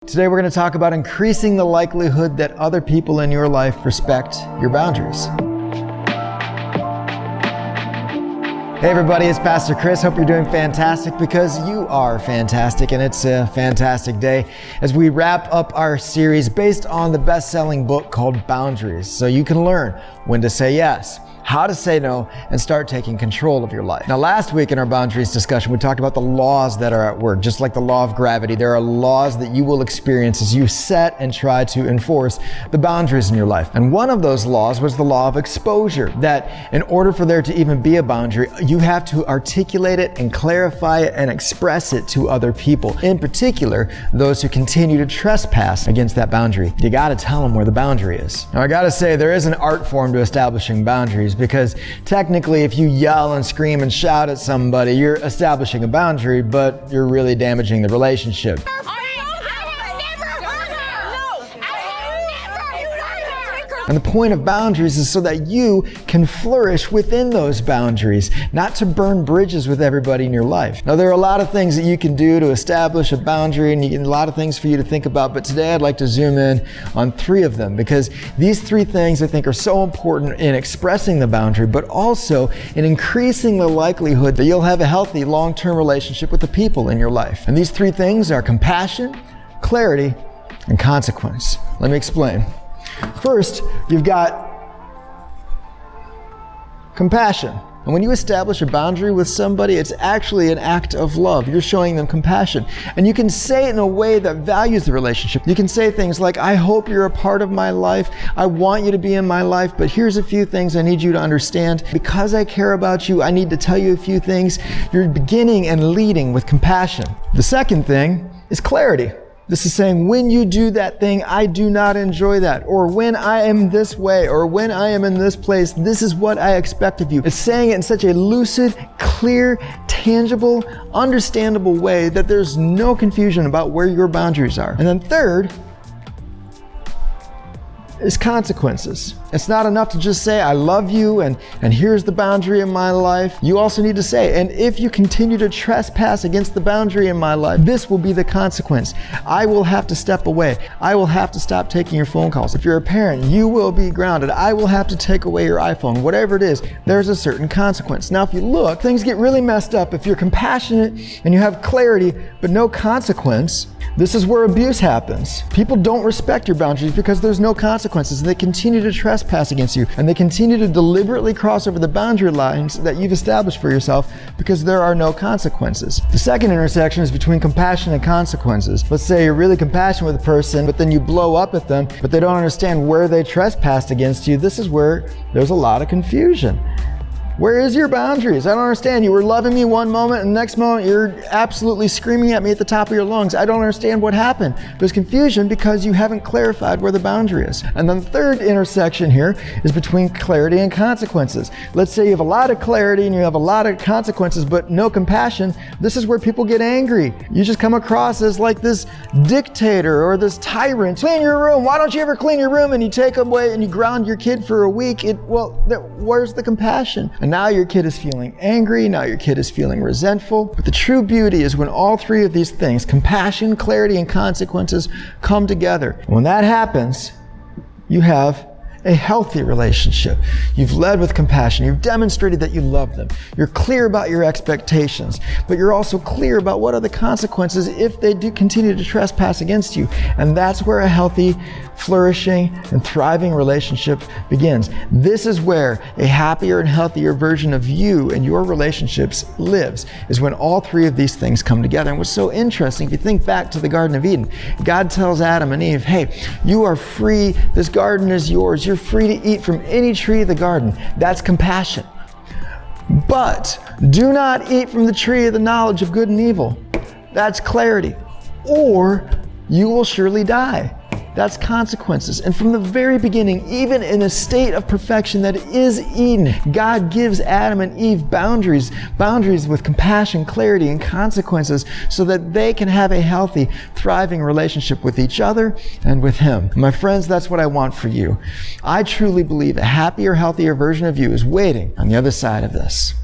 Today we're going to talk about increasing the likelihood that other people in your life respect your boundaries. Hey everybody, it's Pastor Chris. Hope you're doing fantastic because you are fantastic, and it's a fantastic day as we wrap up our series based on the best-selling book called Boundaries, so you can learn when to say yes, how to say no, and start taking control of your life. Now, last week in our boundaries discussion, we talked about the laws that are at work. Just like the law of gravity, there are laws that you will experience as you set and try to enforce the boundaries in your life. And one of those laws was the law of exposure, that in order for there to even be a boundary, you have to articulate it and clarify it and express it to other people. In particular, those who continue to trespass against that boundary. You gotta tell them where the boundary is. Now, I gotta say, there is an art form to establishing boundaries, because technically if you yell and scream and shout at somebody, you're establishing a boundary, but you're really damaging the relationship. And the point of boundaries is so that you can flourish within those boundaries, not to burn bridges with everybody in your life. Now, there are a lot of things that you can do to establish a boundary, and a lot of things for you to think about, but today I'd like to zoom in on 3 of them, because these 3 things I think are so important in expressing the boundary, but also in increasing the likelihood that you'll have a healthy long-term relationship with the people in your life. And these 3 things are compassion, clarity, and consequence. Let me explain. First, you've got compassion. And when you establish a boundary with somebody, it's actually an act of love. You're showing them compassion. And you can say it in a way that values the relationship. You can say things like, I hope you're a part of my life. I want you to be in my life, but here's a few things I need you to understand. Because I care about you, I need to tell you a few things. You're beginning and leading with compassion. The second thing is clarity. This is saying, when you do that thing, I do not enjoy that. Or when I am this way, or when I am in this place, this is what I expect of you. It's saying it in such a lucid, clear, tangible, understandable way that there's no confusion about where your boundaries are. And then third is consequences. It's not enough to just say, I love you, and here's the boundary in my life. You also need to say, and if you continue to trespass against the boundary in my life, this will be the consequence. I will have to step away. I will have to stop taking your phone calls. If you're a parent, you will be grounded. I will have to take away your iPhone. Whatever it is, there's a certain consequence. Now, if you look, things get really messed up. If you're compassionate and you have clarity, but no consequence, this is where abuse happens. People don't respect your boundaries because there's no consequences. They continue to trespass against you, and they continue to deliberately cross over the boundary lines that you've established for yourself because there are no consequences. The second intersection is between compassion and consequences. Let's say you're really compassionate with a person, but then you blow up at them, but they don't understand where they trespassed against you. This is where there's a lot of confusion. Where is your boundaries? I don't understand. You were loving me one moment, and the next moment you're absolutely screaming at me at the top of your lungs. I don't understand what happened. There's confusion because you haven't clarified where the boundary is. And then the third intersection here is between clarity and consequences. Let's say you have a lot of clarity and you have a lot of consequences, but no compassion. This is where people get angry. You just come across as like this dictator or this tyrant. Clean your room. Why don't you ever clean your room? And you take away and you ground your kid for a week. Where's the compassion? And now your kid is feeling angry, now your kid is feeling resentful. But the true beauty is when all 3 of these things, compassion, clarity, and consequences, come together. And when that happens, you have a healthy relationship. You've led with compassion. You've demonstrated that you love them. You're clear about your expectations, but you're also clear about what are the consequences if they do continue to trespass against you. And that's where a healthy, flourishing, and thriving relationship begins. This is where a happier and healthier version of you and your relationships lives, is when all 3 of these things come together. And what's so interesting, if you think back to the Garden of Eden, God tells Adam and Eve, hey, you are free. This garden is yours. You're free to eat from any tree of the garden. That's compassion. But do not eat from the tree of the knowledge of good and evil. That's clarity. Or you will surely die. That's consequences. And from the very beginning, even in a state of perfection that is Eden, God gives Adam and Eve boundaries with compassion, clarity, and consequences so that they can have a healthy, thriving relationship with each other and with Him. My friends, that's what I want for you. I truly believe a happier, healthier version of you is waiting on the other side of this.